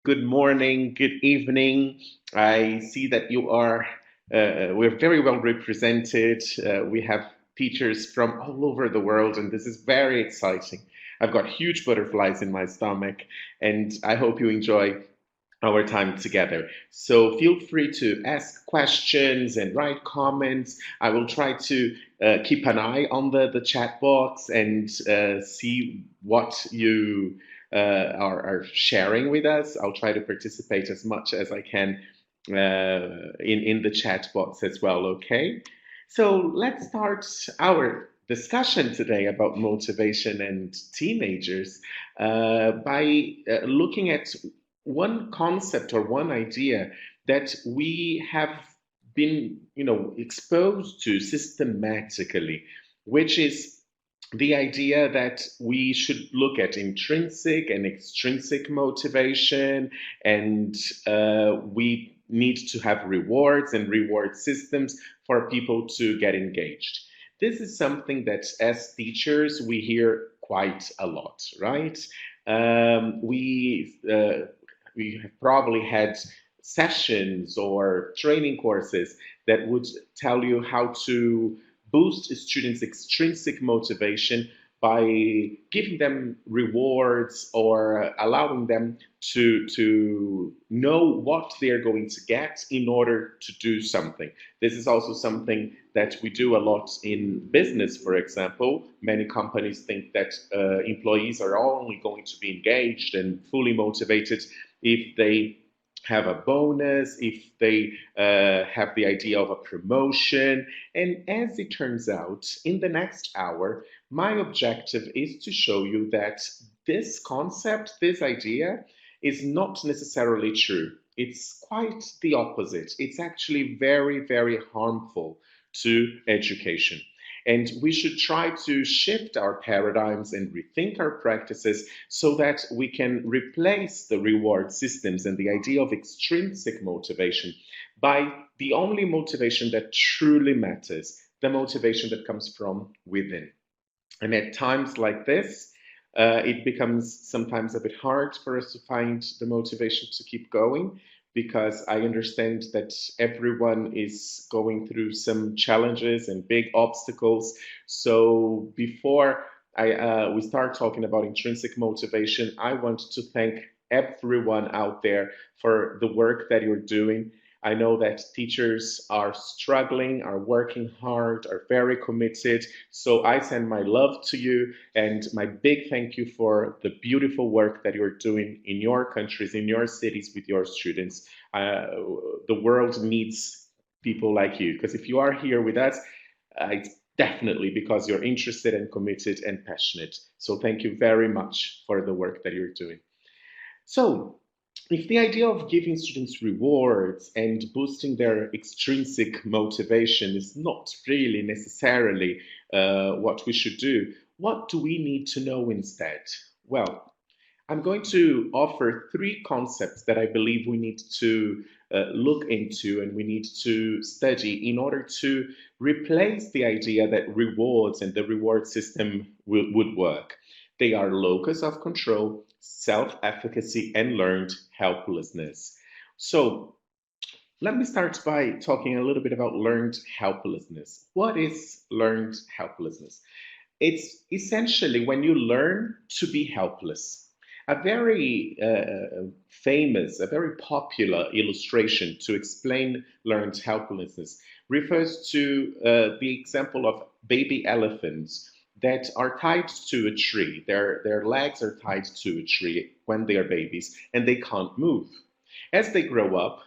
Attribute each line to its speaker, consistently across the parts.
Speaker 1: good morning, good evening. I see that we're very well represented. We have teachers from all over the world, and this is very exciting. I've got huge butterflies in my stomach, and I hope you enjoy our time together. So feel free to ask questions and write comments. I will try to keep an eye on the chat box and see what you are sharing with us. I'll try to participate as much as I can in the chat box as well, okay? So let's start our discussion today about motivation and teenagers by looking at one concept or one idea that we have been, exposed to systematically, which is the idea that we should look at intrinsic and extrinsic motivation, and we need to have rewards and reward systems for people to get engaged. This is something that, as teachers, we hear quite a lot, right? We have probably had sessions or training courses that would tell you how to boost students' extrinsic motivation by giving them rewards or allowing them to know what they're going to get in order to do something. This is also something that we do a lot in business, for example. Many companies think that employees are only going to be engaged and fully motivated if they have a bonus, if they have the idea of a promotion. And as it turns out, in the next hour, my objective is to show you that this concept, this idea, is not necessarily true. It's quite the opposite. It's actually very, very harmful to education. And we should try to shift our paradigms and rethink our practices so that we can replace the reward systems and the idea of extrinsic motivation by the only motivation that truly matters, the motivation that comes from within. And at times like this, it becomes sometimes a bit hard for us to find the motivation to keep going because I understand that everyone is going through some challenges and big obstacles. So before we start talking about intrinsic motivation, I want to thank everyone out there for the work that you're doing. I know that teachers are struggling, are working hard, are very committed. So I send my love to you and my big thank you for the beautiful work that you're doing in your countries, in your cities with your students. The world needs people like you because if you are here with us, it's definitely because you're interested and committed and passionate. So thank you very much for the work that you're doing. So, if the idea of giving students rewards and boosting their extrinsic motivation is not really necessarily what we should do, what do we need to know instead? Well, I'm going to offer three concepts that I believe we need to look into and we need to study in order to replace the idea that rewards and the reward system would work. They are locus of control, self efficacy, and learned helplessness. So, let me start by talking a little bit about learned helplessness. What is learned helplessness? It's essentially when you learn to be helpless. A very famous, a very popular illustration to explain learned helplessness refers to the example of baby elephants that are tied to a tree. Their legs are tied to a tree when they are babies and they can't move. As they grow up,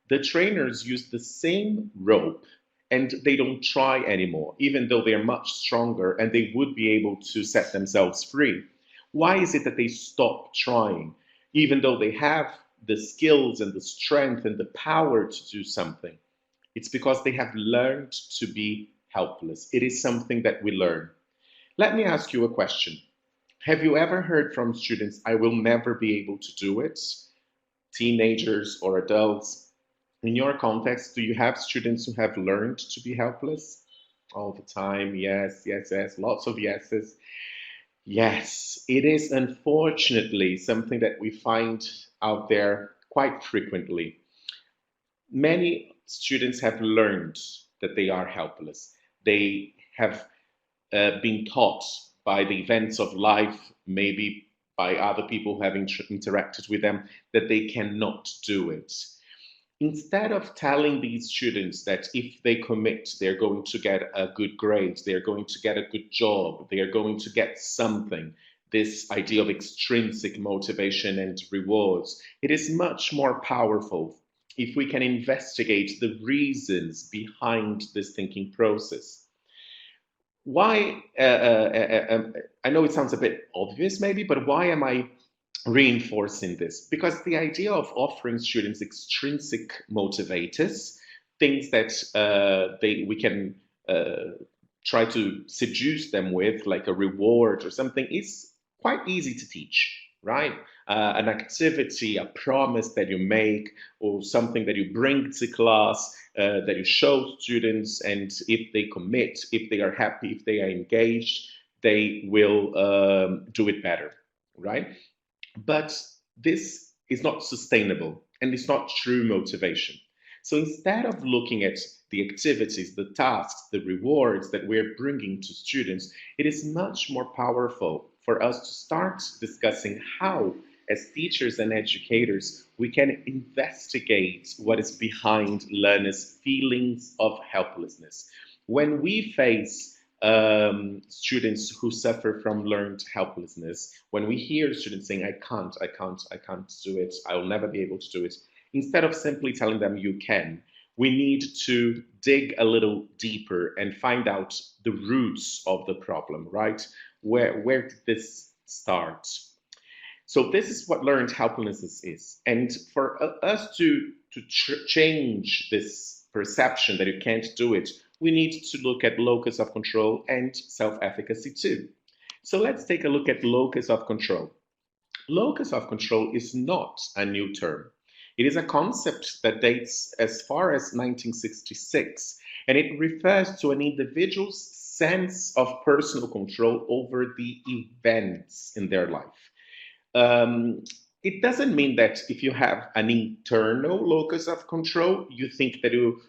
Speaker 1: the trainers use the same rope and they don't try anymore, even though they're much stronger and they would be able to set themselves free. Why is it that they stop trying, even though they have the skills and the strength and the power to do something? It's because they have learned to be helpless. It is something that we learn. Let me ask you a question. Have you ever heard from students, I will never be able to do it? Teenagers or adults? In your context, do you have students who have learned to be helpless? All the time, yes, yes, yes, lots of yeses. Yes, it is unfortunately something that we find out there quite frequently. Many students have learned that they are helpless. They have been taught by the events of life, maybe by other people who have interacted with them, that they cannot do it. Instead of telling these students that if they commit, they're going to get a good grade, they're going to get a good job, they are going to get something, this idea of extrinsic motivation and rewards, it is much more powerful if we can investigate the reasons behind this thinking process. Why, I know it sounds a bit obvious maybe, but why am I reinforcing this? Because the idea of offering students extrinsic motivators, things that we can try to seduce them with, like a reward or something, is quite easy to teach, right? An activity, a promise that you make, or something that you bring to class, that you show students, and if they commit, if they are happy, if they are engaged, they will do it better, right? But this is not sustainable and it's not true motivation. So instead of looking at the activities, the tasks, the rewards that we're bringing to students, it is much more powerful for us to start discussing how, as teachers and educators, we can investigate what is behind learners' feelings of helplessness. When we face students who suffer from learned helplessness, when we hear students saying, I can't do it, I will never be able to do it, instead of simply telling them you can, we need to dig a little deeper and find out the roots of the problem, right? Where did this start? So this is what learned helplessness is. And for us to change this perception that you can't do it, we need to look at locus of control and self-efficacy too. So let's take a look at locus of control. Locus of control is not a new term. It is a concept that dates as far as 1966, and it refers to an individual's sense of personal control over the events in their life. Um, it doesn't mean that if you have an internal locus of control, you think that you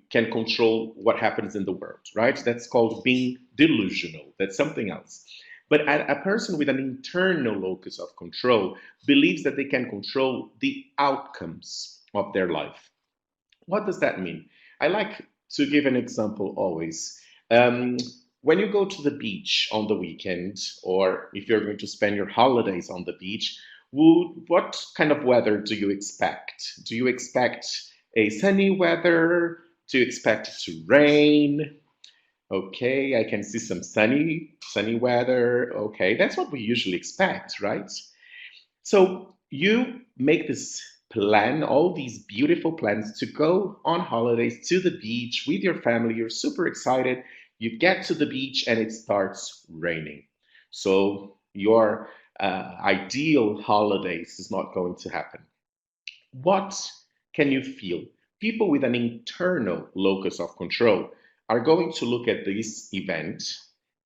Speaker 1: can control what happens in the world, right? That's called being delusional. That's something else. But a person with an internal locus of control believes that they can control the outcomes of their life. What does that mean? I like to give an example always. Um, when you go to the beach on the weekend, or if you're going to spend your holidays on the beach, what kind of weather do you expect? Do you expect a sunny weather? Do you expect it to rain? Okay, I can see some sunny weather. Okay, that's what we usually expect, right? So you make this plan, all these beautiful plans to go on holidays to the beach with your family. You're super excited. You get to the beach and it starts raining. So your ideal holidays is not going to happen. What can you feel? People with an internal locus of control are going to look at this event.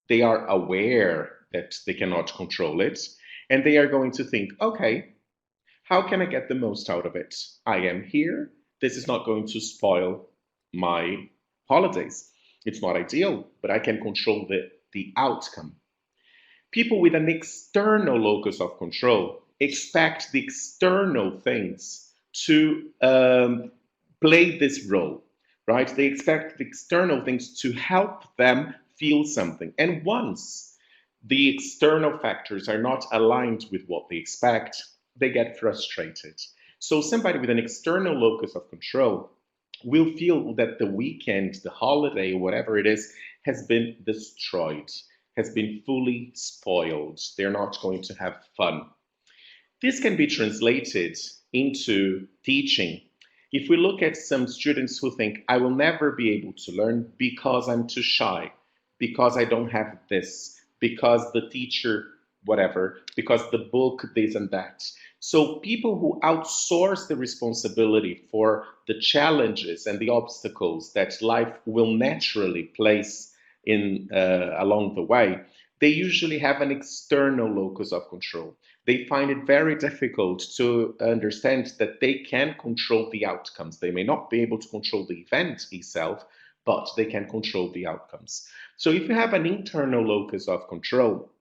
Speaker 1: They are aware that they cannot control it, and they are going to think, okay, how can I get the most out of it? I am here. This is not going to spoil my holidays. It's not ideal, but I can control the outcome. People with an external locus of control expect the external things to play this role, right? They expect the external things to help them feel something. And once the external factors are not aligned with what they expect, they get frustrated. So somebody with an external locus of control will feel that the weekend, the holiday, whatever it is, has been destroyed, has been fully spoiled. They're not going to have fun. This can be translated into teaching. If we look at some students who think, I will never be able to learn because I'm too shy, because I don't have this, because the teacher, whatever, because the book, this and that. So people who outsource the responsibility for the challenges and the obstacles that life will naturally place in along the way, they usually have an external locus of control. they find it very difficult to understand that they can control the outcomes. They may not be able to control the event itself, but they can control the outcomes. So if you have an internal locus of control,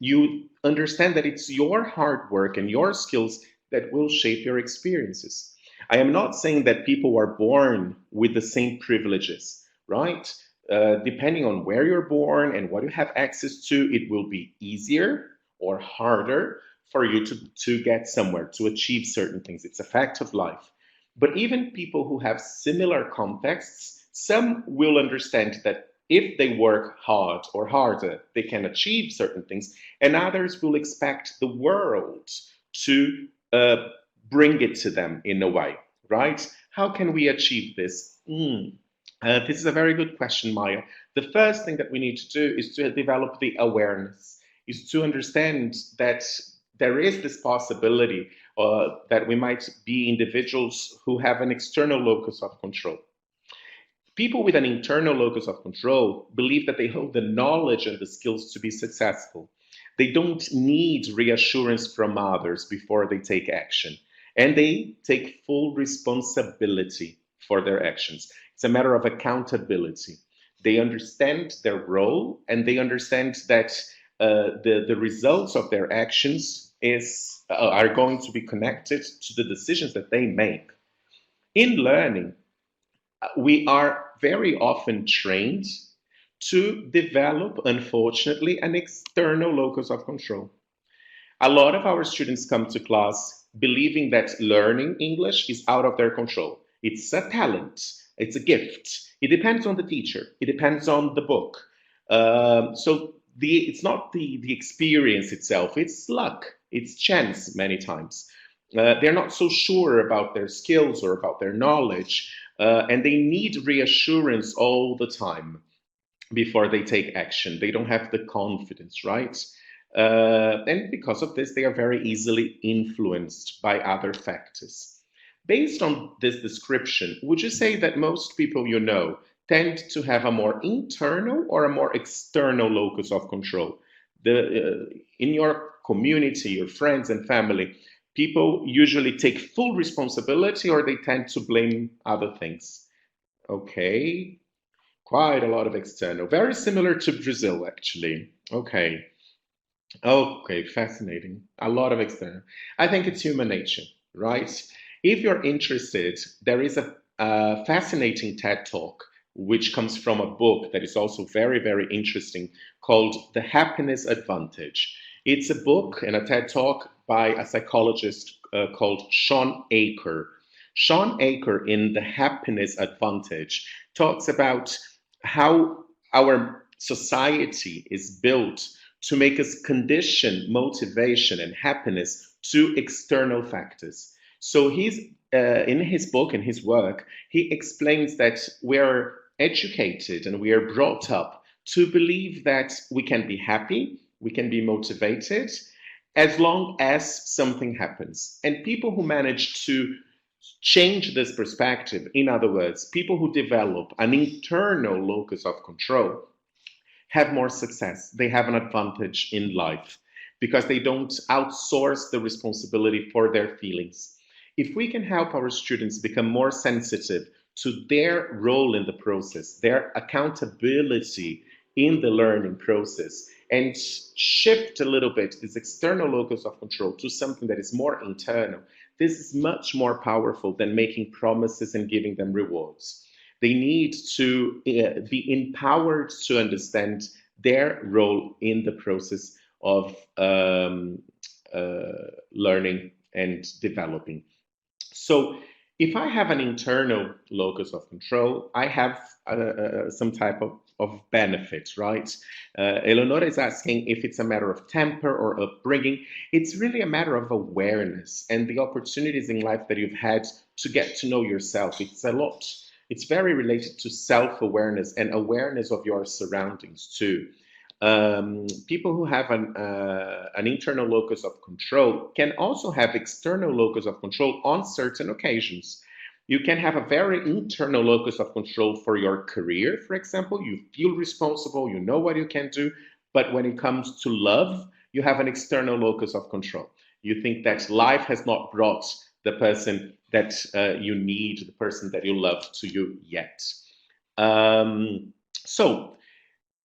Speaker 1: you understand that it's your hard work and your skills that will shape your experiences. I am not saying that people are born with the same privileges, right? Depending on where you're born and what you have access to, it will be easier or harder for you to get somewhere, to achieve certain things. It's a fact of life. But even people who have similar contexts, some will understand that if they work hard or harder, they can achieve certain things, and others will expect the world to bring it to them in a way, right? How can we achieve this? This is a very good question, Maya. The first thing that we need to do is to develop the awareness, is to understand that there is this possibility that we might be individuals who have an external locus of control. People with an internal locus of control believe that they hold the knowledge and the skills to be successful. They don't need reassurance from others before they take action, and they take full responsibility for their actions. It's a matter of accountability. They understand their role, and they understand that the results of their actions are going to be connected to the decisions that they make. In learning, we are very often trained to develop, unfortunately, an external locus of control. A lot of our students come to class believing that learning English is out of their control. It's a talent, it's a gift. It depends on the teacher, it depends on the book. It's not the experience itself, it's luck, it's chance many times. They're not so sure about their skills or about their knowledge, and they need reassurance all the time before they take action. They don't have the confidence, right? And because of this, they are very easily influenced by other factors. Based on this description, would you say that most people you know tend to have a more internal or a more external locus of control? In your community, your friends and family, people usually take full responsibility or they tend to blame other things? Okay, quite a lot of external. Very similar to Brazil, actually. Okay. Okay, fascinating. A lot of external. I think it's human nature, right? If you're interested, there is a fascinating TED Talk which comes from a book that is also very, very interesting called The Happiness Advantage. It's a book and a TED Talk by a psychologist called Sean Aker. Sean Aker in The Happiness Advantage talks about how our society is built to make us condition motivation and happiness to external factors. So he's in his book and his work, he explains that we're educated and we are brought up to believe that we can be happy, we can be motivated, as long as something happens. And people who manage to change this perspective, in other words, people who develop an internal locus of control, have more success. They have an advantage in life because they don't outsource the responsibility for their feelings. If we can help our students become more sensitive to their role in the process, their accountability in the learning process, and shift a little bit this external locus of control to something that is more internal, this is much more powerful than making promises and giving them rewards. They need to be empowered to understand their role in the process of learning and developing. So if I have an internal locus of control, I have some type of benefit, right? Eleonora is asking if it's a matter of temper or upbringing. It's really a matter of awareness and the opportunities in life that you've had to get to know yourself. It's a lot. It's very related to self-awareness and awareness of your surroundings too. People who have an internal locus of control can also have external locus of control on certain occasions. You can have a very internal locus of control for your career, for example. You feel responsible, you know what you can do, but when it comes to love, You have an external locus of control. You think that life has not brought the person that you need, the person that you love to you yet. So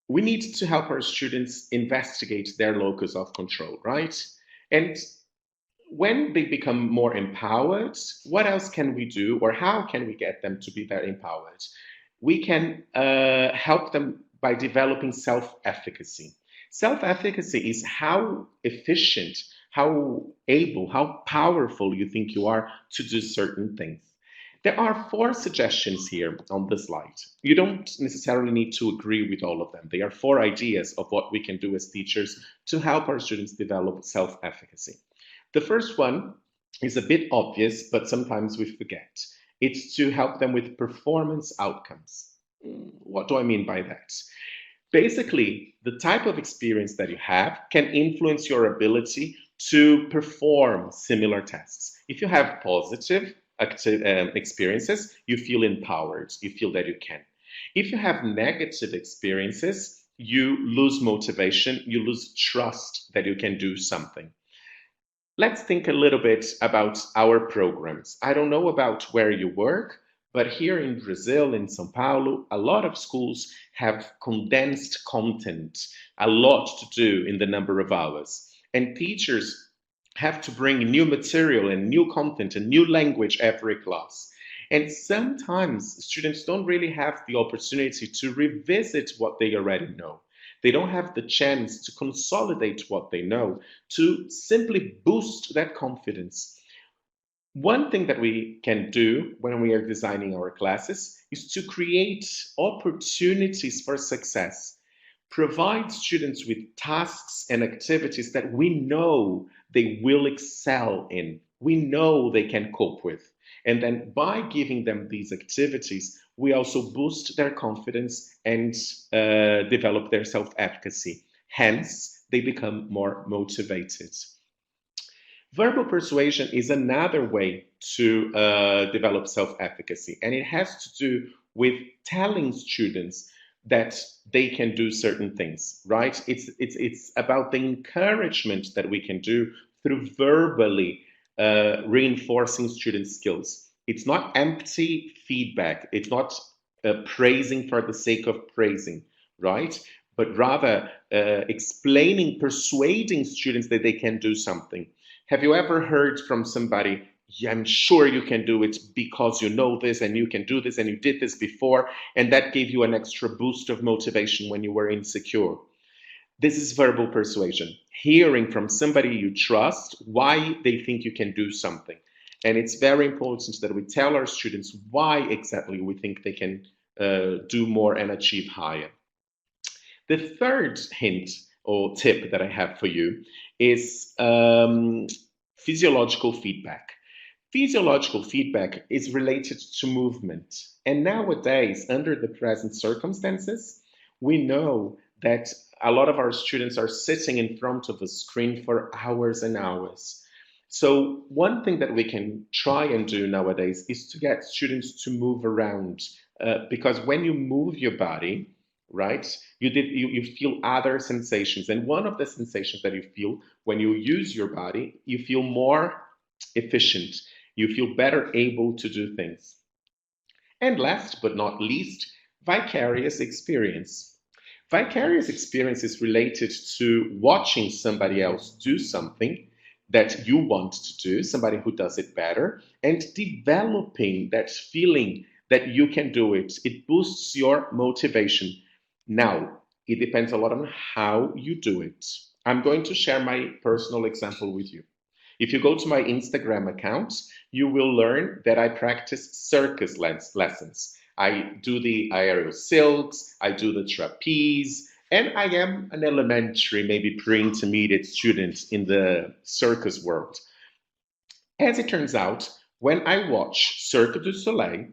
Speaker 1: we need to help our students investigate their locus of control, right? And when they become more empowered, what else can we do, or how can we get them to be very empowered? We can help them by developing self-efficacy. Self-efficacy is how efficient, how able, how powerful you think you are to do certain things. There are four suggestions here on the slide. You don't necessarily need to agree with all of them. They are four ideas of what we can do as teachers to help our students develop self-efficacy. The first one is a bit obvious, but sometimes we forget. It's to help them with performance outcomes. What do I mean by that? Basically, the type of experience that you have can influence your ability to perform similar tests. If you have positive experiences, you feel empowered, you feel that you can. If you have negative experiences, you lose motivation, you lose trust that you can do something. Let's think a little bit about our programs. I don't know about where you work, but here in Brazil, in São Paulo, a lot of schools have condensed content, a lot to do in the number of hours. And teachers have to bring new material and new content and new language every class. And sometimes students don't really have the opportunity to revisit what they already know. They don't have the chance to consolidate what they know, to simply boost that confidence. One thing that we can do when we are designing our classes is to create opportunities for success. Provide students with tasks and activities that we know they will excel in, we know they can cope with. And then by giving them these activities, we also boost their confidence and develop their self-efficacy. Hence, they become more motivated. Verbal persuasion is another way to develop self-efficacy, and it has to do with telling students that they can do certain things, right? It's about the encouragement that we can do through verbally reinforcing student skills. It's not empty feedback. It's not praising for the sake of praising, right? But rather explaining, persuading students that they can do something. Have you ever heard from somebody, yeah, I'm sure you can do it because you know this and you can do this and you did this before, and that gave you an extra boost of motivation when you were insecure? This is verbal persuasion, hearing from somebody you trust why they think you can do something. And it's very important that we tell our students why exactly we think they can do more and achieve higher. The third hint or tip that I have for you is physiological feedback. Physiological feedback is related to movement. And nowadays, under the present circumstances, we know that a lot of our students are sitting in front of a screen for hours and hours. So one thing that we can try and do nowadays is to get students to move around, because when you move your body, right, you feel other sensations. And one of the sensations that you feel when you use your body, you feel more efficient. You feel better able to do things. And last but not least, vicarious experience. Vicarious experience is related to watching somebody else do something that you want to do, somebody who does it better, and developing that feeling that you can do it. It boosts your motivation. Now, it depends a lot on how you do it. I'm going to share my personal example with you. If you go to my Instagram account, you will learn that I practice circus lessons. I do the aerial silks, I do the trapeze, and I am an elementary, maybe pre-intermediate student in the circus world. As it turns out, when I watch Cirque du Soleil,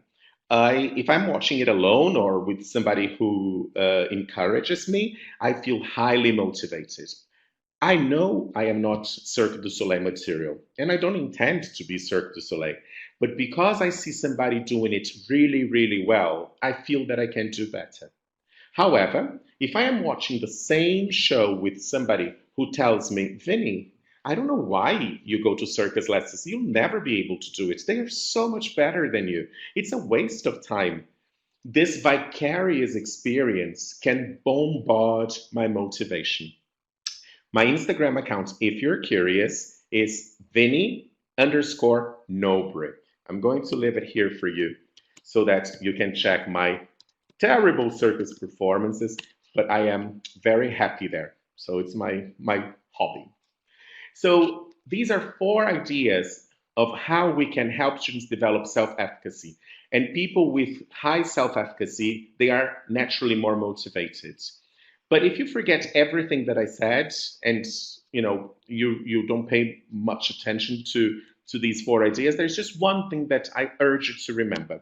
Speaker 1: if I'm watching it alone or with somebody who encourages me, I feel highly motivated. I know I am not Cirque du Soleil material, and I don't intend to be Cirque du Soleil. But because I see somebody doing it really, really well, I feel that I can do better. However, if I am watching the same show with somebody who tells me, Vinny, I don't know why you go to circus lessons. You'll never be able to do it. They are so much better than you. It's a waste of time. This vicarious experience can bombard my motivation. My Instagram account, if you're curious, is Vinny underscore Nobre. I'm going to leave it here for you so that you can check my terrible circus performances, but I am very happy there. So it's my hobby. So these are four ideas of how we can help students develop self-efficacy. And people with high self-efficacy, they are naturally more motivated. But if you forget everything that I said, and you don't pay much attention to these four ideas, there's just one thing that I urge you to remember.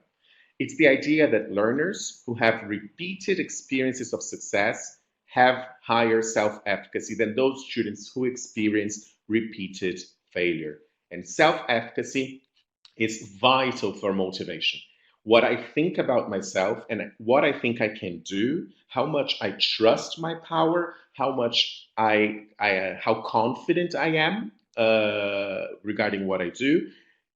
Speaker 1: It's the idea that learners who have repeated experiences of success have higher self-efficacy than those students who experience repeated failure. And self-efficacy is vital for motivation. What I think about myself and what I think I can do, how much I trust my power, how much how confident I am regarding what I do,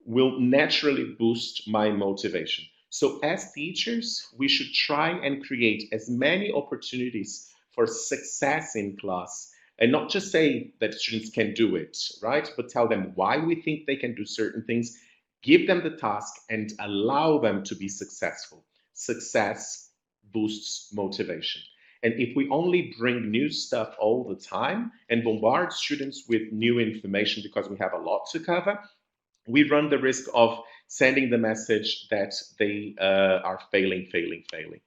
Speaker 1: will naturally boost my motivation. So, as teachers, we should try and create as many opportunities for success in class and not just say that students can do it, right? But tell them why we think they can do certain things, give them the task, and allow them to be successful. Success boosts motivation. And if we only bring new stuff all the time and bombard students with new information because we have a lot to cover, we run the risk of sending the message that they are failing, failing, failing.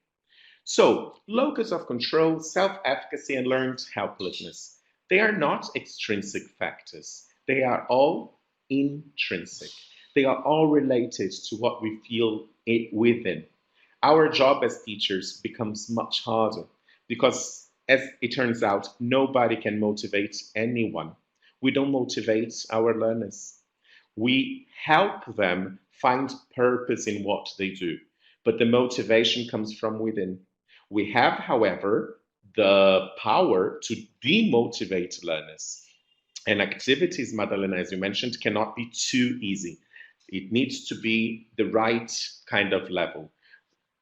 Speaker 1: So, locus of control, self-efficacy, and learned helplessness. They are not extrinsic factors. They are all intrinsic. They are all related to what we feel within. Our job as teachers becomes much harder because, as it turns out, nobody can motivate anyone. We don't motivate our learners. We help them find purpose in what they do, but the motivation comes from within. We have, however, the power to demotivate learners. And activities, Madalena, as you mentioned, cannot be too easy. It needs to be the right kind of level.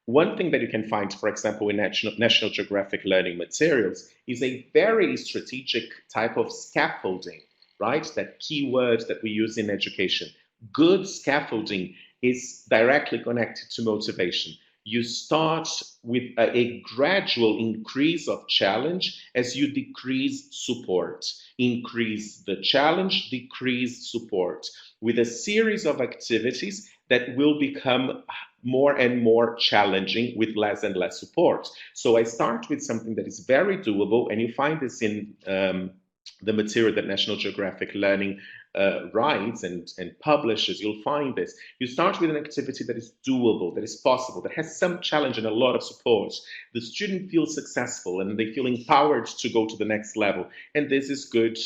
Speaker 1: One thing that you can find, for example, in National Geographic learning materials is a very strategic type of scaffolding, right? That keyword that we use in education. Good scaffolding is directly connected to motivation. You start with a gradual increase of challenge as you decrease support. Increase the challenge, decrease support, with a series of activities that will become more and more challenging with less and less support. So I start with something that is very doable, and you find this in the material that National Geographic Learning writes and publishes. You'll find this. You start with an activity that is doable, that is possible, that has some challenge and a lot of support. The student feels successful and they feel empowered to go to the next level. And this is good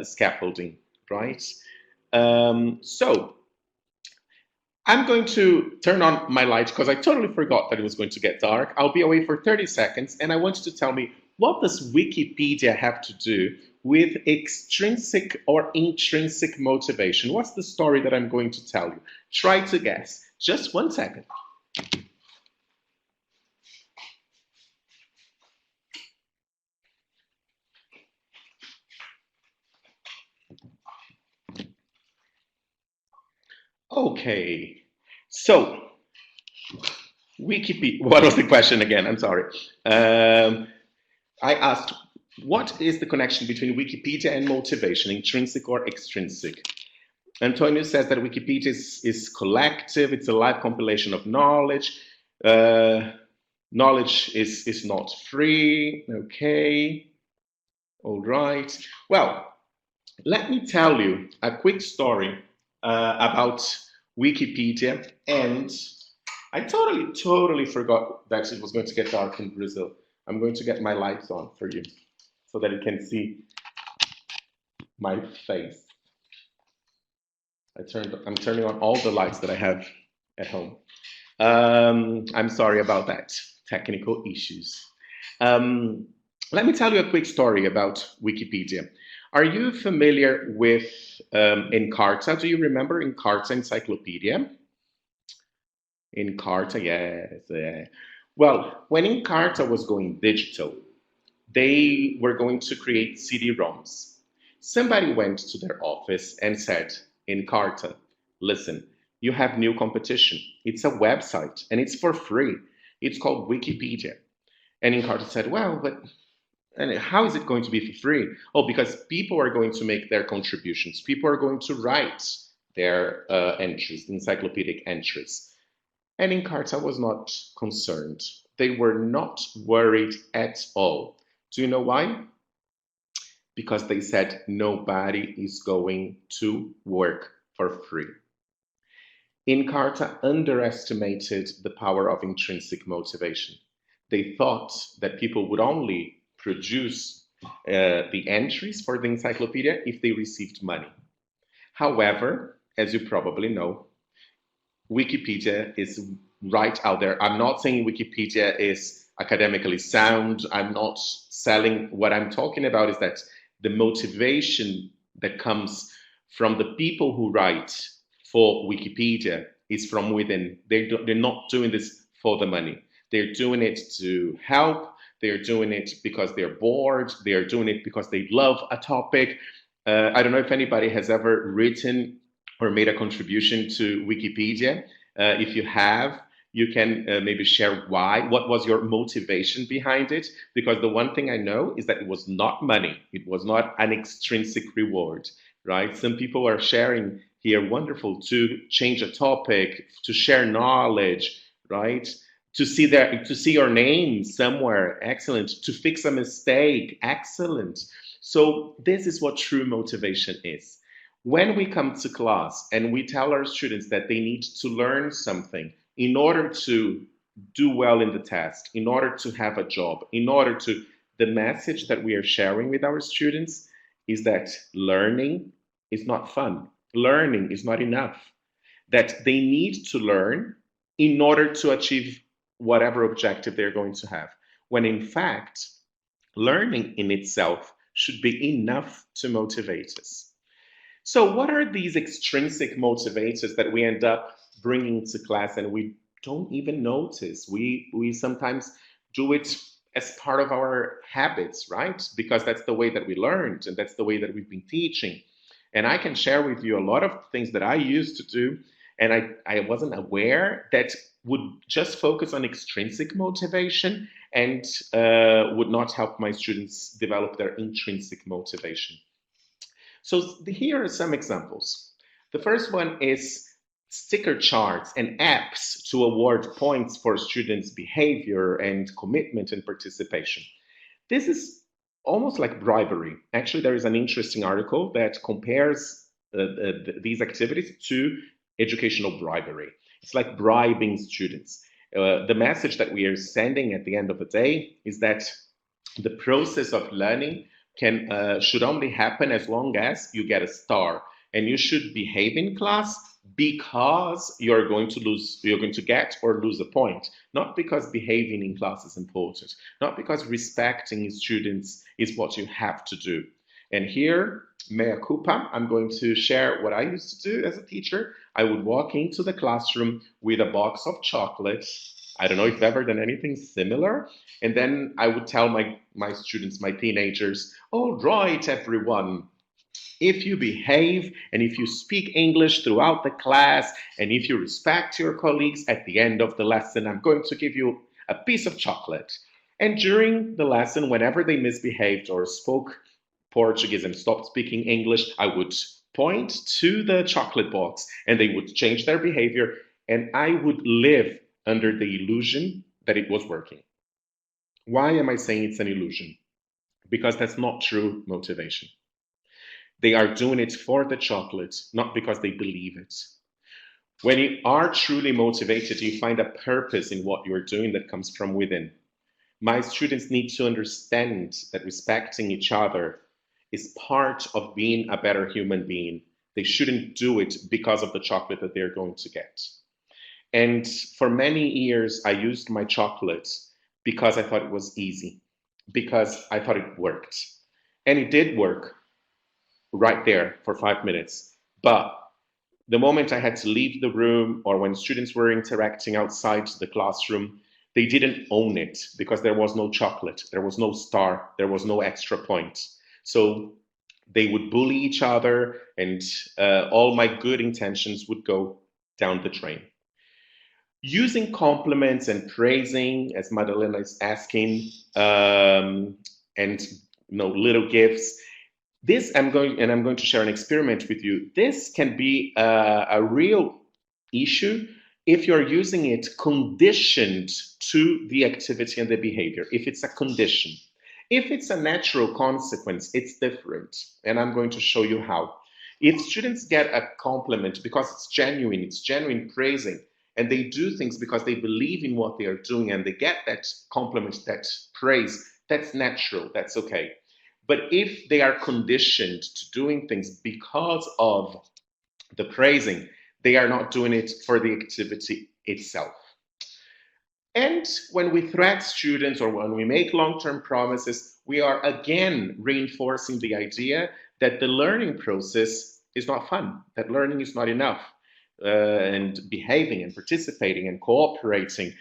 Speaker 1: scaffolding, right? So I'm going to turn on my light because I totally forgot that it was going to get dark. I'll be away for 30 seconds, and I want you to tell me, what does Wikipedia have to do with extrinsic or intrinsic motivation? What's the story that I'm going to tell you? Try to guess. Just 1 second. Okay, so Wikipedia, what was the question again? I'm sorry. I asked, what is the connection between Wikipedia and motivation, intrinsic or extrinsic? Antonio says that Wikipedia is collective, it's a live compilation of knowledge. Knowledge is not free. Okay, all right. Well, let me tell you a quick story about Wikipedia, and I totally forgot that it was going to get dark in Brazil. I'm going to get my lights on for you so that you can see my face. I'm turning on all the lights that I have at home. I'm sorry about that, technical issues. Let me tell you a quick story about Wikipedia. Are you familiar with Encarta? Do you remember Encarta Encyclopedia? Encarta, yes. Well, when Encarta was going digital, they were going to create CD-ROMs. Somebody went to their office and said, Encarta, listen, you have new competition. It's a website and it's for free. It's called Wikipedia. And Encarta said, well, but and how is it going to be for free? Oh, because people are going to make their contributions. People are going to write their entries, encyclopedic entries. And Encarta was not concerned. They were not worried at all. Do you know why? Because they said nobody is going to work for free. Encarta underestimated the power of intrinsic motivation. They thought that people would only produce the entries for the encyclopedia if they received money. However, as you probably know, Wikipedia is right out there. I'm not saying Wikipedia is academically sound. I'm not selling. What I'm talking about is that the motivation that comes from the people who write for Wikipedia is from within. They're not doing this for the money. They're doing it to help. They're doing it because they're bored. They're doing it because they love a topic. I don't know if anybody has ever written or made a contribution to Wikipedia. If you have, you can maybe share why. What was your motivation behind it? Because the one thing I know is that it was not money. It was not an extrinsic reward, right? Some people are sharing here, wonderful, to change a topic, to share knowledge, right? To see your name somewhere, excellent. To fix a mistake, excellent. So this is what true motivation is. When we come to class and we tell our students that they need to learn something in order to do well in the test, in order to have a job, in order to, the message that we are sharing with our students is that learning is not fun. Learning is not enough. That they need to learn in order to achieve whatever objective they're going to have. When in fact, learning in itself should be enough to motivate us. So, what are these extrinsic motivators that we end up bringing to class and we don't even notice? We sometimes do it as part of our habits, right? Because that's the way that we learned and that's the way that we've been teaching. And I can share with you a lot of things that I used to do, and I wasn't aware that would just focus on extrinsic motivation and would not help my students develop their intrinsic motivation. So here are some examples. The first one is sticker charts and apps to award points for students' behavior and commitment and participation. This is almost like bribery. Actually, there is an interesting article that compares these activities to educational bribery. It's like bribing students. The message that we are sending at the end of the day is that the process of learning should only happen as long as you get a star, and you should behave in class because you're going to get or lose a point, not because behaving in class is important, not because respecting students is what you have to do. And here, mea culpa, I'm going to share what I used to do as a teacher. I would walk into the classroom with a box of chocolates. I don't know if you've ever done anything similar. And then I would tell my students, my teenagers, all right, everyone, if you behave and if you speak English throughout the class and if you respect your colleagues, at the end of the lesson, I'm going to give you a piece of chocolate. And during the lesson, whenever they misbehaved or spoke Portuguese and stopped speaking English, I would point to the chocolate box and they would change their behavior, and I would live under the illusion that it was working. Why am I saying it's an illusion? Because that's not true motivation. They are doing it for the chocolate, not because they believe it. When you are truly motivated, you find a purpose in what you're doing that comes from within. My students need to understand that respecting each other is part of being a better human being. They shouldn't do it because of the chocolate that they're going to get. And for many years, I used my chocolate because I thought it was easy, because I thought it worked. And it did work. right there for 5 minutes. But the moment I had to leave the room or when students were interacting outside the classroom, they didn't own it because there was no chocolate, there was no star, there was no extra point. So they would bully each other, and all my good intentions would go down the drain. Using compliments and praising, as Madalena is asking, and little gifts, this I'm going to share an experiment with you. This can be a real issue if you're using it conditioned to the activity and the behavior, if it's a condition. If it's a natural consequence, it's different, and I'm going to show you how. If students get a compliment because it's genuine praising, and they do things because they believe in what they are doing and they get that compliment, that praise, that's natural, that's okay. But if they are conditioned to doing things because of the praising, they are not doing it for the activity itself. And when we threat students or when we make long-term promises, we are again reinforcing the idea that the learning process is not fun, that learning is not enough. And behaving and participating and cooperating,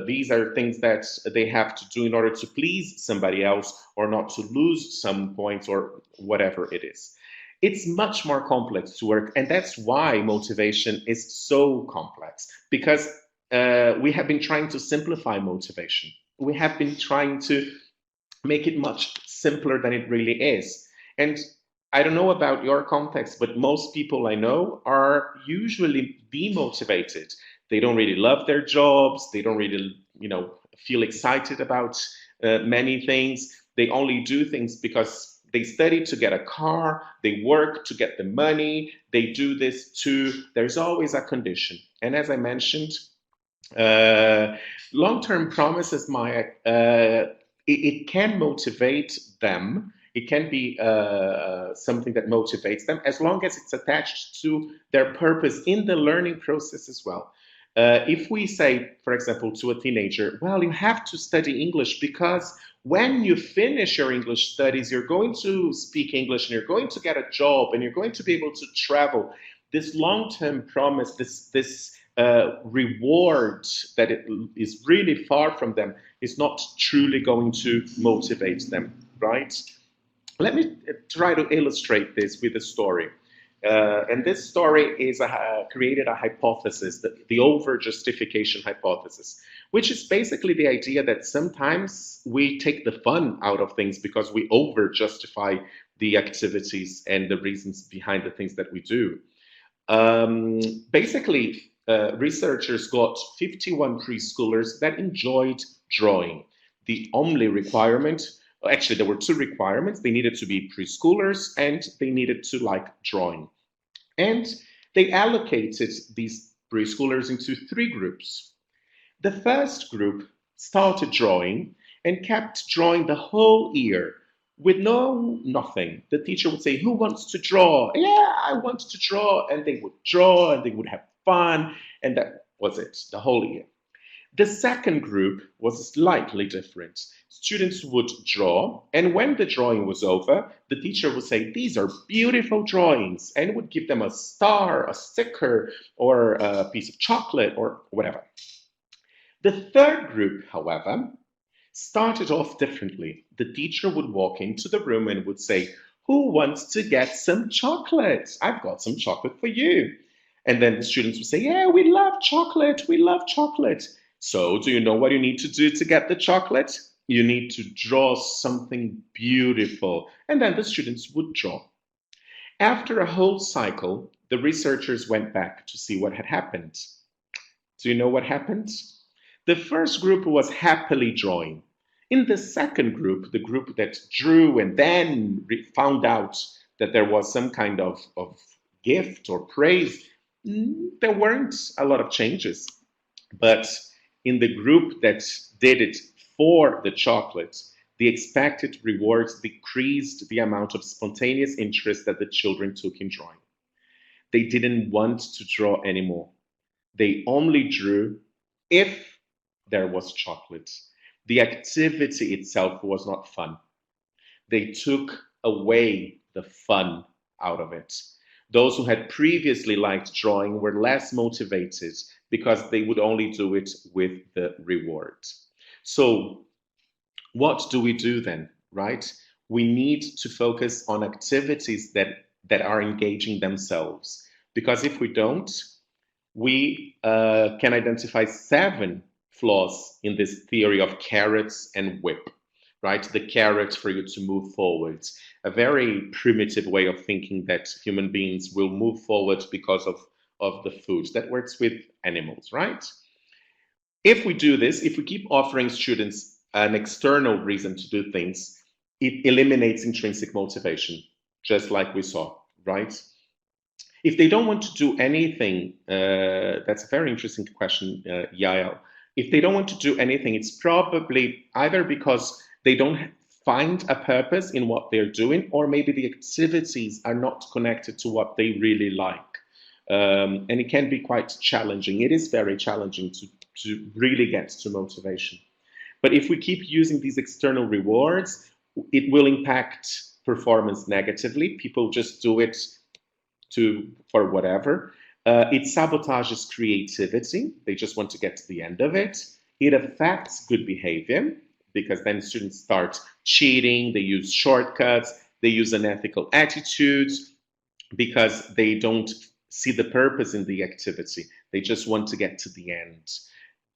Speaker 1: these are things that they have to do in order to please somebody else or not to lose some points or whatever it is. It's much more complex to work, and that's why motivation is so complex, because we have been trying to simplify motivation. We have been trying to make it much simpler than it really is. And I don't know about your context, but most people I know are usually demotivated. They don't really love their jobs. They don't really, feel excited about many things. They only do things because they study to get a car. They work to get the money. They do this too. There's always a condition. And as I mentioned, uh, long-term promises, Maya, it can motivate them. It can be something that motivates them as long as it's attached to their purpose in the learning process as well. If we say, for example, to a teenager, well, you have to study English because when you finish your English studies, you're going to speak English and you're going to get a job and you're going to be able to travel. This long-term promise, this reward that it is really far from them, is not truly going to motivate them, right? Let me try to illustrate this with a story. And this story is created a hypothesis, the over justification hypothesis, which is basically the idea that sometimes we take the fun out of things because we over justify the activities and the reasons behind the things that we do. Basically, researchers got 51 preschoolers that enjoyed drawing. The only requirement, actually, there were two requirements. They needed to be preschoolers and they needed to like drawing. And they allocated these preschoolers into three groups. The first group started drawing and kept drawing the whole year with nothing. The teacher would say, "Who wants to draw?" "Yeah, I want to draw." And they would draw and they would have fun. And that was it, the whole year. The second group was slightly different. Students would draw, and when the drawing was over, the teacher would say, "These are beautiful drawings," and would give them a star, a sticker, or a piece of chocolate, or whatever. The third group, however, started off differently. The teacher would walk into the room and would say, "Who wants to get some chocolate? I've got some chocolate for you." And then the students would say, "Yeah, we love chocolate. We love chocolate." "So, do you know what you need to do to get the chocolate? You need to draw something beautiful." And then the students would draw. After a whole cycle, the researchers went back to see what had happened. Do you know what happened? The first group was happily drawing. In the second group, the group that drew and then found out that there was some kind of gift or praise, there weren't a lot of changes. But in the group that did it for the chocolate, the expected rewards decreased the amount of spontaneous interest that the children took in drawing. They didn't want to draw anymore. They only drew if there was chocolate. The activity itself was not fun. They took away the fun out of it. Those who had previously liked drawing were less motivated because they would only do it with the reward. So, what do we do then, right? We need to focus on activities that are engaging themselves. Because if we don't, we can identify 7 flaws in this theory of carrots and whip, right? The carrot for you to move forward. A very primitive way of thinking that human beings will move forward because of the food that works with animals, right? If we do this, if we keep offering students an external reason to do things, it eliminates intrinsic motivation, just like we saw, right? If they don't want to do anything, that's a very interesting question, Yael. If they don't want to do anything, it's probably either because they don't find a purpose in what they're doing, or maybe the activities are not connected to what they really like. And it can be quite challenging. It is very challenging to really get to motivation. But if we keep using these external rewards, it will impact performance negatively. People just do it for whatever. It sabotages creativity. They just want to get to the end of it. It affects good behavior because then students start cheating, they use shortcuts, they use unethical attitudes because they don't see the purpose in the activity. They just want to get to the end.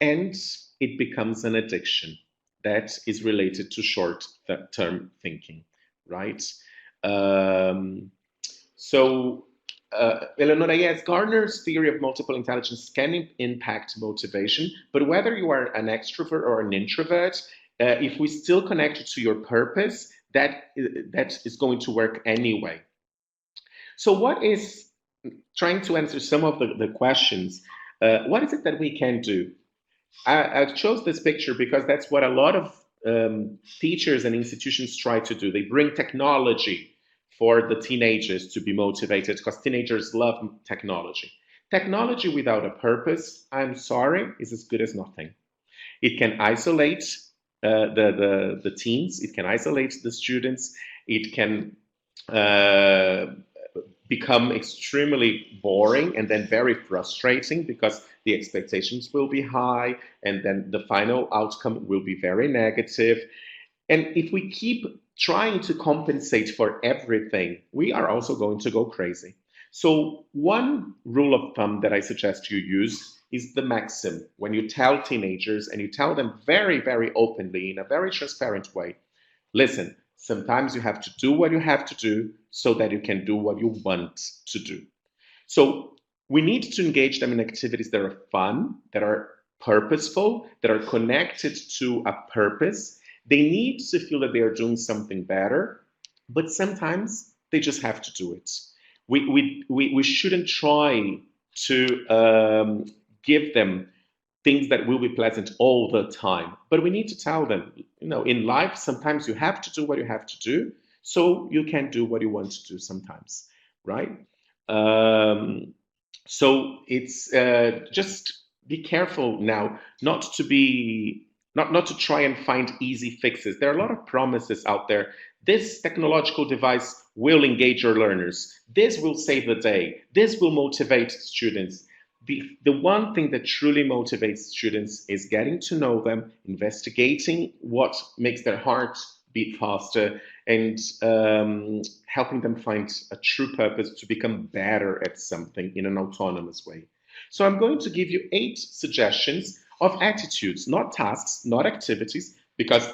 Speaker 1: And it becomes an addiction that is related to short-term thinking, right? Eleonora, yes, Gardner's theory of multiple intelligence can impact motivation, but whether you are an extrovert or an introvert, if we still connect it to your purpose, that is going to work anyway. So what is, trying to answer some of the questions, what is it that we can do? I chose this picture because that's what a lot of teachers and institutions try to do. They bring technology for the teenagers to be motivated because teenagers love technology. Technology without a purpose, I'm sorry, is as good as nothing. It can isolate the teens, it can isolate the students, it can become extremely boring and then very frustrating because the expectations will be high and then the final outcome will be very negative. And if we keep trying to compensate for everything, we are also going to go crazy. So one rule of thumb that I suggest you use is the maxim. When you tell teenagers and you tell them very, very openly in a very transparent way, listen, sometimes you have to do what you have to do so that you can do what you want to do. So we need to engage them in activities that are fun, that are purposeful, that are connected to a purpose. They need to feel that they are doing something better, but sometimes they just have to do it. We shouldn't try to give them things that will be pleasant all the time, but we need to tell them, in life, sometimes you have to do what you have to do, so you can do what you want to do sometimes, right? So it's just be careful now not to try and find easy fixes. There are a lot of promises out there. This technological device will engage your learners. This will save the day. This will motivate students. The one thing that truly motivates students is getting to know them, investigating what makes their heart beat faster, and helping them find a true purpose to become better at something in an autonomous way. So I'm going to give you 8 suggestions of attitudes, not tasks, not activities, because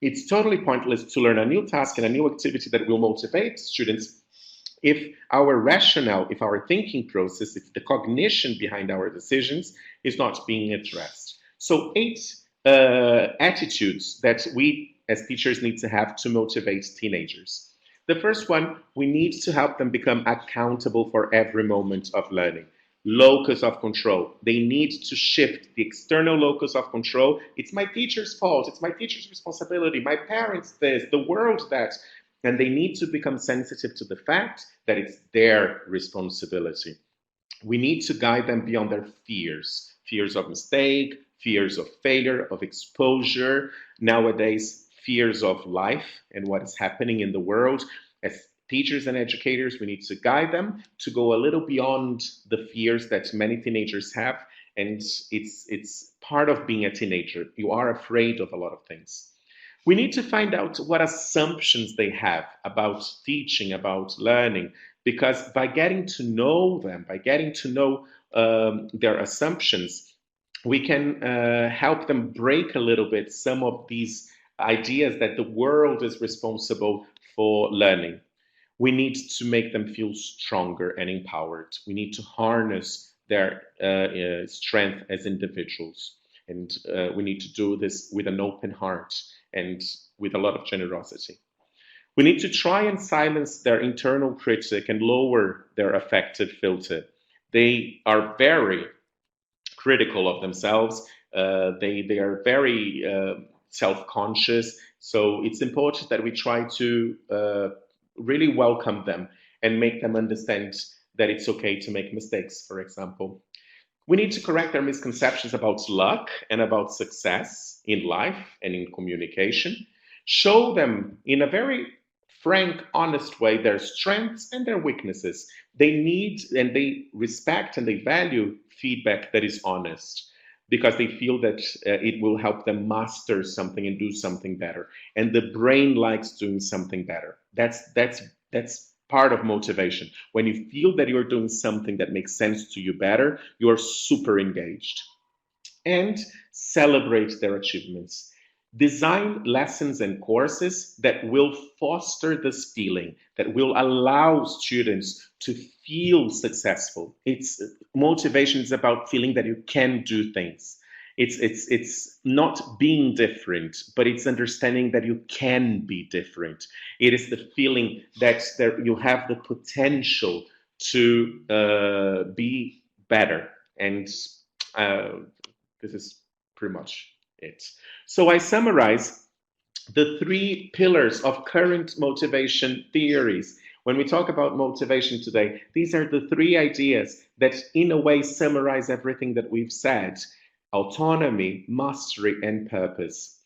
Speaker 1: it's totally pointless to learn a new task and a new activity that will motivate students if our rationale, if our thinking process, if the cognition behind our decisions is not being addressed. So 8 attitudes that we as teachers need to have to motivate teenagers. The first one, we need to help them become accountable for every moment of learning. Locus of control. They need to shift the external locus of control. It's my teacher's fault. It's my teacher's responsibility. My parents this, the world that. And they need to become sensitive to the fact that it's their responsibility. We need to guide them beyond their fears. Fears of mistake, fears of failure, of exposure. Nowadays, fears of life and what is happening in the world. As teachers and educators, we need to guide them to go a little beyond the fears that many teenagers have. And it's part of being a teenager. You are afraid of a lot of things. We need to find out what assumptions they have about teaching, about learning, because by getting to know them, by getting to know their assumptions, we can help them break a little bit some of these ideas that the world is responsible for learning. We need to make them feel stronger and empowered. We need to harness their strength as individuals. And we need to do this with an open heart and with a lot of generosity. We need to try and silence their internal critic and lower their affective filter. They are very critical of themselves. They are very self-conscious. So it's important that we try to really welcome them and make them understand that it's okay to make mistakes, for example. We need to correct their misconceptions about luck and about success in life and in communication. Show them in a very frank, honest way their strengths and their weaknesses. They need and they respect and they value feedback that is honest because they feel that it will help them master something and do something better. And the brain likes doing something better. That's part of motivation. When you feel that you're doing something that makes sense to you better, you are super engaged. And celebrate their achievements. Design lessons and courses that will foster this feeling, that will allow students to feel successful. It's motivation is about feeling that you can do things. It's not being different, but it's understanding that you can be different. It is the feeling that you have the potential to be better. And this is pretty much it. So I summarize the three pillars of current motivation theories. When we talk about motivation today, these are the three ideas that in a way summarize everything that we've said: autonomy, mastery, and purpose.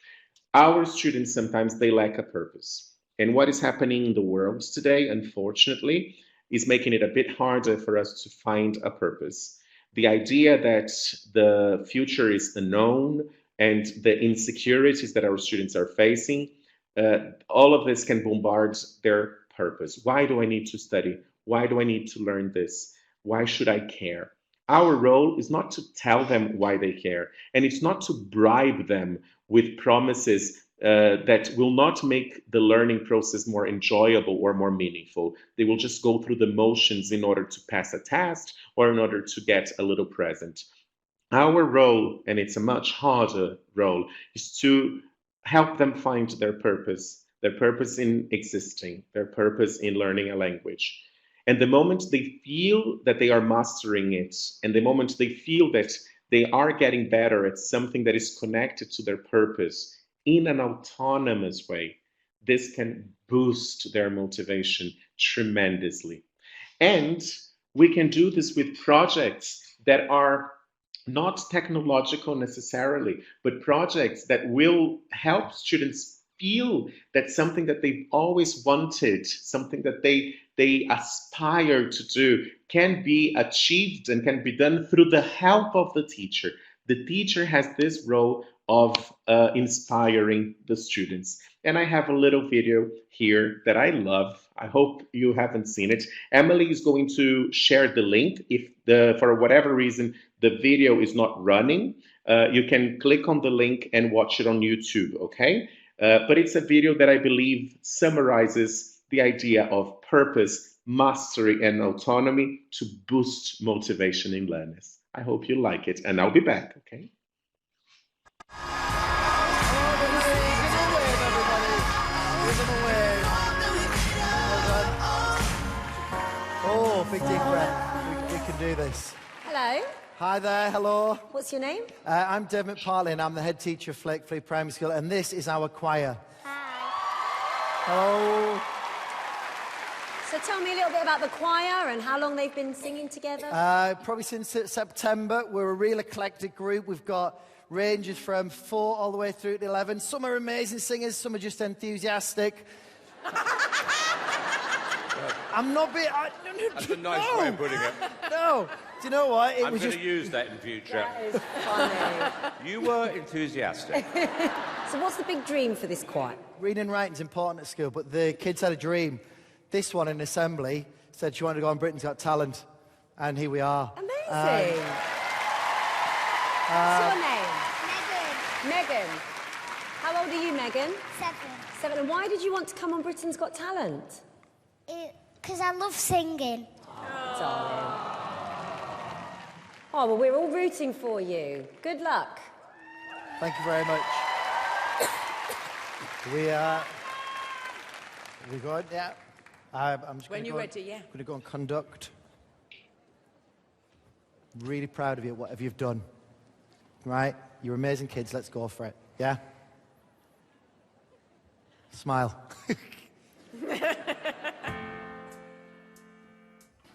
Speaker 1: Our students sometimes they lack a purpose. And what is happening in the world today, unfortunately, is making it a bit harder for us to find a purpose. The idea that the future is unknown and the insecurities that our students are facing, all of this can bombard their purpose. Why do I need to study? Why do I need to learn this? Why should I care? Our role is not to tell them why they care, and it's not to bribe them with promises that will not make the learning process more enjoyable or more meaningful. They will just go through the motions in order to pass a test or in order to get a little present. Our role, and it's a much harder role, is to help them find their purpose in existing, their purpose in learning a language. And the moment they feel that they are mastering it, and the moment they feel that they are getting better at something that is connected to their purpose in an autonomous way, this can boost their motivation tremendously. And we can do this with projects that are not technological necessarily, but projects that will help students feel that something that they've always wanted, something that they aspire to do, can be achieved and can be done through the help of the teacher. The teacher has this role of inspiring the students. And I have a little video here that I love. I hope you haven't seen it. Emily is going to share the link. If for whatever reason the video is not running, you can click on the link and watch it on YouTube, okay? But it's a video that I believe summarizes the idea of purpose, mastery, and autonomy to boost motivation in learners. I hope you like it, and I'll be back, okay?
Speaker 2: Oh, big deep breath. We can do this.
Speaker 3: Hello.
Speaker 2: Hi there, hello.
Speaker 3: What's your name?
Speaker 2: I'm David McPartlin. I'm the head teacher of Flakefree Primary School, and this is our choir.
Speaker 3: Hi.
Speaker 2: Hello.
Speaker 3: So tell me a little bit about the choir and how long they've been singing together.
Speaker 2: Probably since September. We're a real eclectic group. We've got ranges from 4 all the way through to 11. Some are amazing singers, some are just enthusiastic. I'm not being...
Speaker 4: That's a nice way of putting it.
Speaker 2: No. Do you know what?
Speaker 4: I'm going to use that in future.
Speaker 3: That is funny.
Speaker 4: You were enthusiastic.
Speaker 3: So what's the big dream for this choir?
Speaker 2: Reading and writing's important at school, but the kids had a dream. This one in assembly said she wanted to go on Britain's Got Talent, and here we are.
Speaker 3: Amazing. What's your name? Megan. How old are you, Megan? 7. And why did you want to come on Britain's Got Talent?
Speaker 5: Because I love singing.
Speaker 3: Darling. Oh, well, we're all rooting for you. Good luck.
Speaker 2: Thank you very much. We got, yeah. I'm just
Speaker 6: When
Speaker 2: gonna
Speaker 6: you're
Speaker 2: go
Speaker 6: ready, yeah.
Speaker 2: I'm going to go and conduct. Really proud of you, whatever you've done. Right? You're amazing kids. Let's go for it. Yeah? Smile.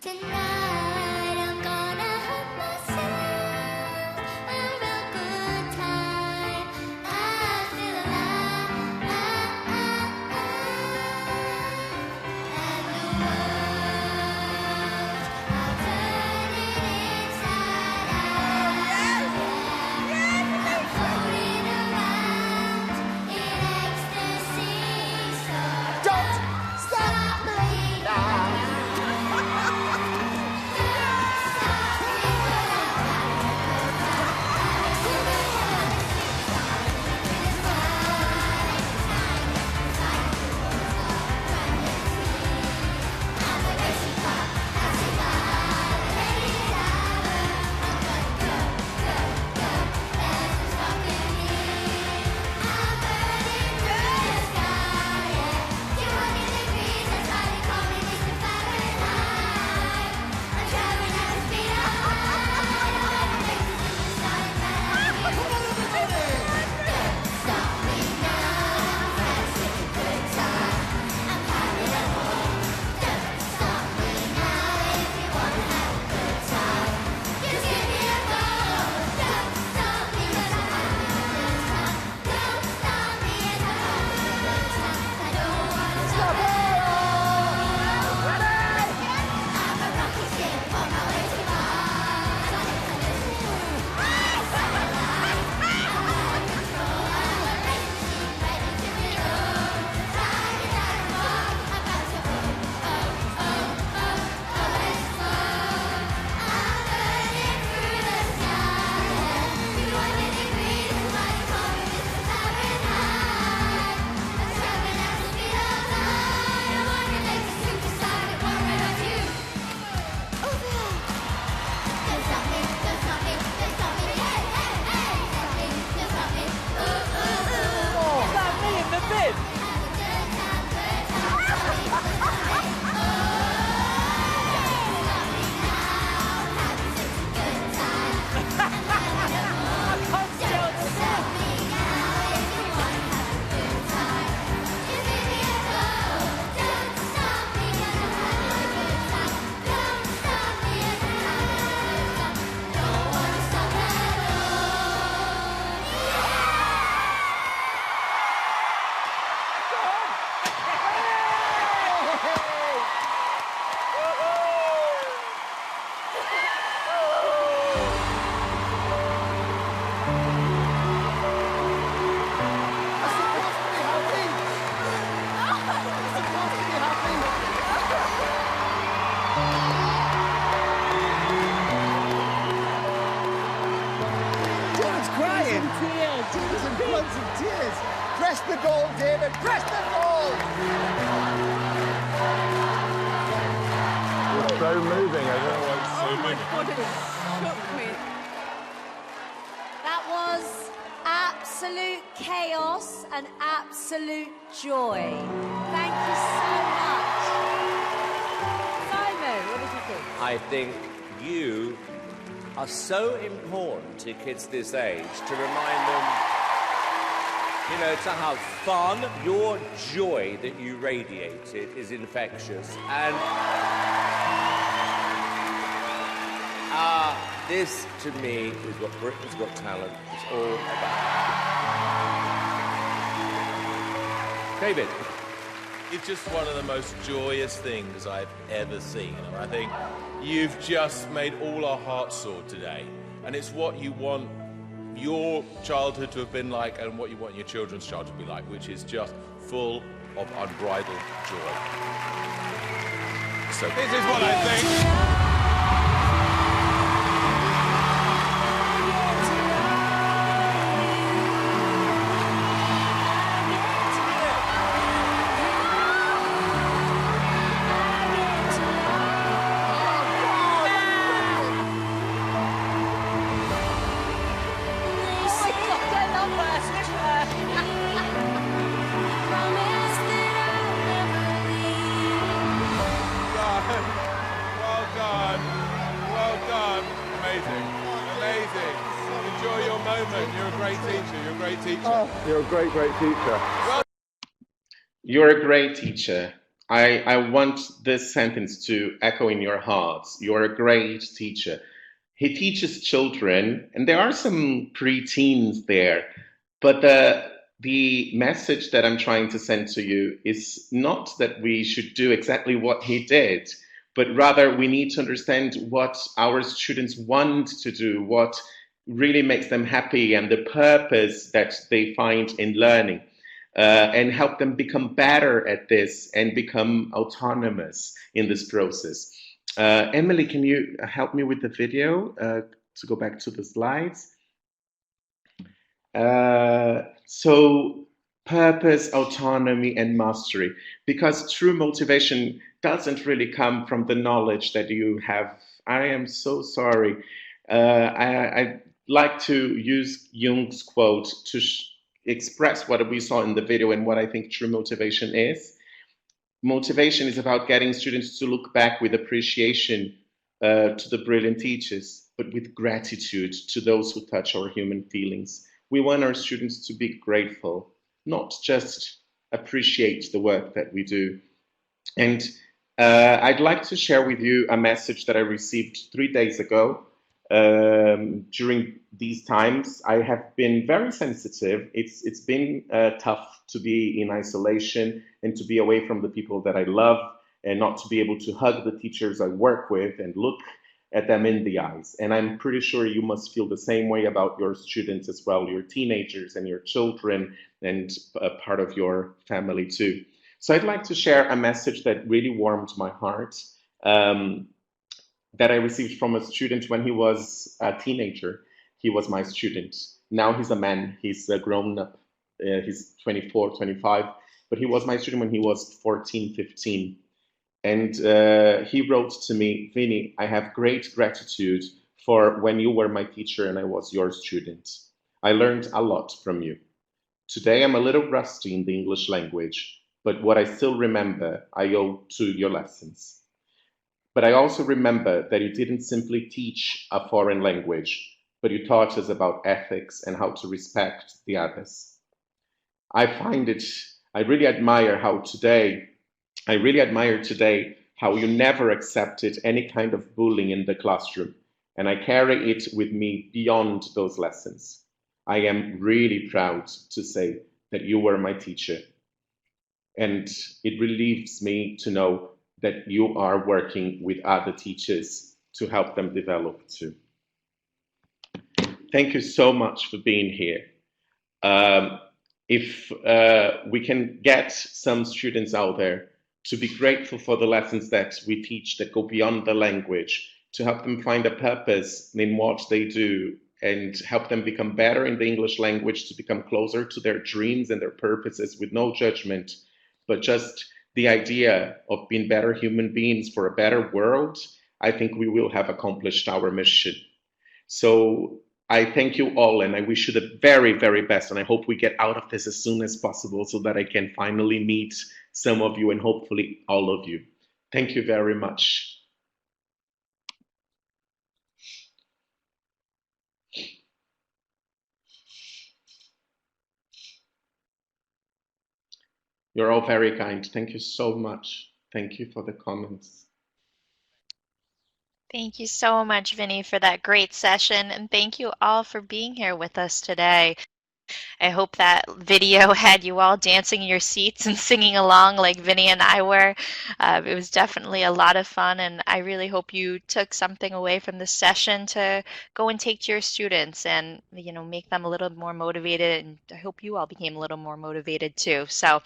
Speaker 5: Tonight I'm gonna have myself a real good time. I feel alive, and the world, I'll turn it inside out. I'm floating around in ecstasy, so don't stop me now.
Speaker 2: Press the goal, David! Press the goal!
Speaker 7: It's so moving, I don't know what's so moving.
Speaker 6: God, it shook me.
Speaker 3: That was absolute chaos and absolute joy. Thank you so much. Simon, what did you think?
Speaker 4: I think you are so important to kids this age to remind them, you know, to have fun. Your joy that you radiated is infectious. And this, to me, is what Britain's Got Talent is all about. David.
Speaker 7: it's just one of the most joyous things I've ever seen. And I think you've just made all our hearts soar today. And it's what you want your childhood to have been like and what you want your children's childhood to be like, which is just full of unbridled joy. So this is what I think. Well done. Amazing. Enjoy your moment. You're a great teacher. You're a great teacher.
Speaker 8: You're a great, great teacher.
Speaker 1: You're a great teacher. I want this sentence to echo in your hearts. You're a great teacher. He teaches children, and there are some pre-teens there, but the message that I'm trying to send to you is not that we should do exactly what he did, but rather we need to understand what our students want to do, what really makes them happy, and the purpose that they find in learning, and help them become better at this and become autonomous in this process. Emily, can you help me with the video to go back to the slides? So purpose, autonomy, and mastery, because true motivation doesn't really come from the knowledge that you have. I am so sorry. I like to use Jung's quote to express what we saw in the video and what I think true motivation is. Motivation is about getting students to look back with appreciation to the brilliant teachers, but with gratitude to those who touch our human feelings. We want our students to be grateful, not just appreciate the work that we do. And I'd like to share with you a message that I received 3 days ago. During these times, I have been very sensitive. It's been tough to be in isolation and to be away from the people that I love and not to be able to hug the teachers I work with and look at them in the eyes. And I'm pretty sure you must feel the same way about your students as well, your teenagers and your children and a part of your family too. So I'd like to share a message that really warmed my heart. That I received from a student when he was a teenager. He was my student. Now he's a man, he's grown up, he's 24, 25, but he was my student when he was 14, 15. And he wrote to me, Vinny, I have great gratitude for when you were my teacher and I was your student. I learned a lot from you. Today I'm a little rusty in the English language, but what I still remember, I owe to your lessons. But I also remember that you didn't simply teach a foreign language, but you taught us about ethics and how to respect the others. I really admire today how you never accepted any kind of bullying in the classroom, and I carry it with me beyond those lessons. I am really proud to say that you were my teacher, and it relieves me to know that you are working with other teachers to help them develop too. Thank you so much for being here. If we can get some students out there to be grateful for the lessons that we teach that go beyond the language, to help them find a purpose in what they do and help them become better in the English language, to become closer to their dreams and their purposes with no judgment, but just the idea of being better human beings for a better world, I think we will have accomplished our mission. So I thank you all and I wish you the very, very best. And I hope we get out of this as soon as possible so that I can finally meet some of you and hopefully all of you. Thank you very much. You're all very kind. Thank you so much. Thank you for the comments.
Speaker 9: Thank you so much, Vinny, for that great session. And thank you all for being here with us today.
Speaker 8: I hope that video had you all dancing in your seats and singing along like Vinny and I were. It was definitely a lot of fun, and I really hope you took something away from this session to go and take to your students and, you know, make them a little more motivated. And I hope you all became a little more motivated too. So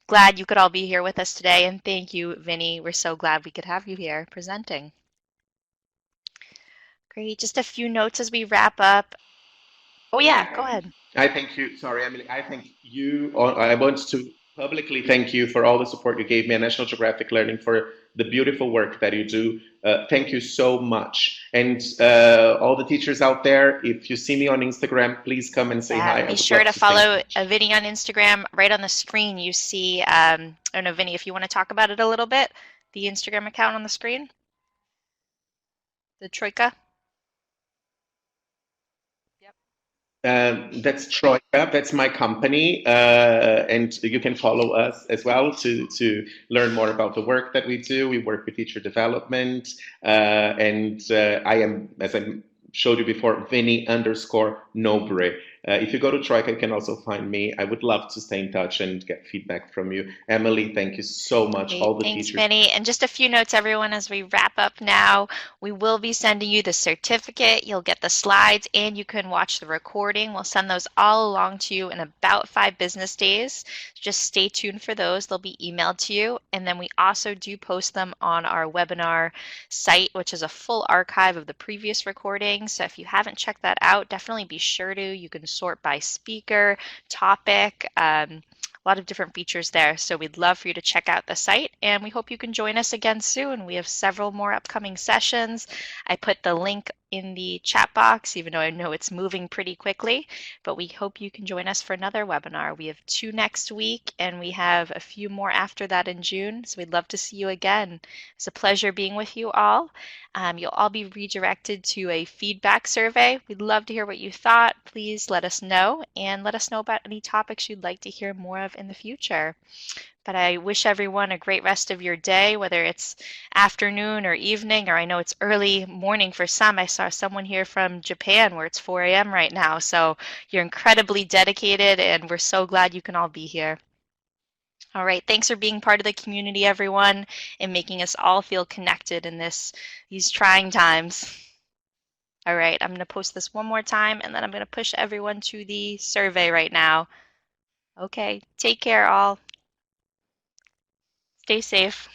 Speaker 8: glad you could all be here with us today, and thank you, Vinny. We're so glad we could have you here presenting. Great. Just a few notes as we wrap up. Oh yeah, go ahead.
Speaker 1: I thank you. Sorry, Emily. I thank you. I want to publicly thank you for all the support you gave me at National Geographic Learning for the beautiful work that you do. Thank you so much. And all the teachers out there, if you see me on Instagram, please come and say
Speaker 8: Yeah,
Speaker 1: hi. I
Speaker 8: be
Speaker 1: would
Speaker 8: sure
Speaker 1: love
Speaker 8: to
Speaker 1: to stay in
Speaker 8: follow
Speaker 1: touch.
Speaker 8: Vinny on Instagram. Right on the screen, you see, I don't know, Vinny, if you want to talk about it a little bit, the Instagram account on the screen, the Troika. Yep.
Speaker 1: That's Troika. That's my company, and you can follow us as well to learn more about the work that we do. We work with teacher development, and I am, as I showed you before, Vinny underscore Nobre. If you go to Troika, you can also find me. I would love to stay in touch and get feedback from you. Emily, thank you so much.
Speaker 8: Great.
Speaker 1: All the
Speaker 8: Thanks,
Speaker 1: teachers.
Speaker 8: Vinny. And just a few notes, everyone, as we wrap up now. We will be sending you the certificate. You'll get the slides and you can watch the recording. We'll send those all along to you in about 5 business days. Just stay tuned for those. They'll be emailed to you. And then we also do post them on our webinar site, which is a full archive of the previous recordings. So if you haven't checked that out, definitely be sure to. You can sort by speaker, topic, a lot of different features there. So we'd love for you to check out the site, and we hope you can join us again soon. We have several more upcoming sessions. I put the link in the chat box, even though I know it's moving pretty quickly, but we hope you can join us for another webinar. We have 2 next week, and we have a few more after that in June, so we'd love to see you again. It's a pleasure being with you all. You'll all be redirected to a feedback survey. We'd love to hear what you thought. Please let us know, and let us know about any topics you'd like to hear more of in the future. But I wish everyone a great rest of your day, whether it's afternoon or evening, or I know it's early morning for some. I saw someone here from Japan where it's 4 a.m. right now. So you're incredibly dedicated, and we're so glad you can all be here. All right, thanks for being part of the community, everyone, and making us all feel connected in these trying times. All right, I'm going to post this one more time, and then I'm going to push everyone to the survey right now. Okay, take care, all. Stay safe.